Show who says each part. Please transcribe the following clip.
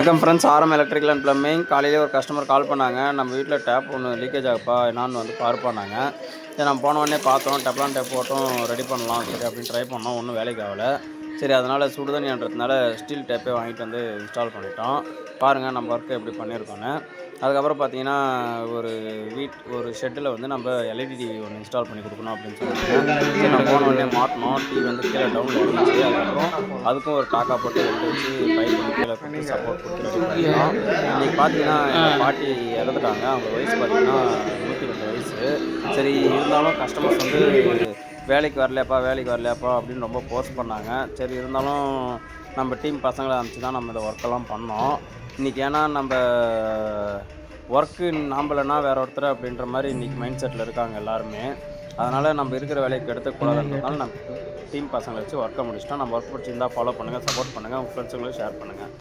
Speaker 1: வணக்கம் ஃப்ரெண்ட்ஸ், ஆரம் electrical and plumbing. காலையிலே ஒரு கஸ்டமர் கால் பண்ணாங்க. நம்ம வீட்டில் டேப் ஒன்று லீக்கேஜ் ஆகுப்பா, என்னான்னு வந்து பார்ப்பானாங்க. சரி, நம்ம போன உடனே பார்த்தோம், டெப்லான் டேப் போட்டோம், ரெடி பண்ணலாம் சரி அப்படின்னு ட்ரை பண்ணோம். ஒன்றும் வேலைக்கு ஆகலை. சரி, அதனால் சுடுதண்ணின்றதுனால ஸ்டீல் டேப்பே வாங்கிட்டு வந்து இன்ஸ்டால் பண்ணிட்டோம். பாருங்கள் நம்ம ஒர்க்கு எப்படி பண்ணியிருக்கோன்னு. அதுக்கப்புறம் பார்த்தீங்கன்னா, ஒரு ஷெட்டில் வந்து நம்ம எல்இடி டிவி ஒன்று இன்ஸ்டால் பண்ணி கொடுக்கணும் அப்படின்னு சொல்லிட்டு சரி, நம்ம போன உடனே மாட்டினோம். டிவி வந்து கீழே டவுனில் இருந்துச்சு. அதுக்கப்புறம் அதுக்கும் ஒரு டாக்கா போட்டு வெல்ட் வச்சு பைப் வந்து கீழே கொடுத்து சப்போர்ட் கொடுத்து ரெடி பண்ணிட்டோம். இன்றைக்கி பார்த்தீங்கன்னா எங்கள் பாட்டி இறந்துட்டாங்க. அவங்க வயசு பார்த்தீங்கன்னா 102 வயசு. சரி, இருந்தாலும் கஸ்டமர்ஸ் வந்து வேலைக்கு வரலையாப்பா அப்படின்னு ரொம்ப ஃபோர்ஸ் பண்ணாங்க. சரி, இருந்தாலும் நம்ம டீம் பசங்களை அனுப்பிச்சு தான் நம்ம இந்த ஒர்க்கெல்லாம் பண்ணோம். இன்றைக்கி ஏன்னா நம்ம ஒர்க்கு நாம்பலைன்னா வேறு ஒருத்தர் அப்படின்ற மாதிரி இன்றைக்கி மைண்ட் செட்டில் இருக்காங்க எல்லாருமே. அதனால் நம்ம இருக்கிற வேலைக்கு எடுத்துக்கூடாதுன்றதுனால நம்ம டீம் பசங்களை வச்சு ஒர்க்கை முடிச்சிட்டோம். நம்ம ஒர்க் பிடிச்சிருந்தால் ஃபாலோ பண்ணுங்கள், சப்போர்ட் பண்ணுங்கள், உங்கள் ஃப்ரெண்ட்ஸுங்களுக்கு ஷேர் பண்ணுங்கள்.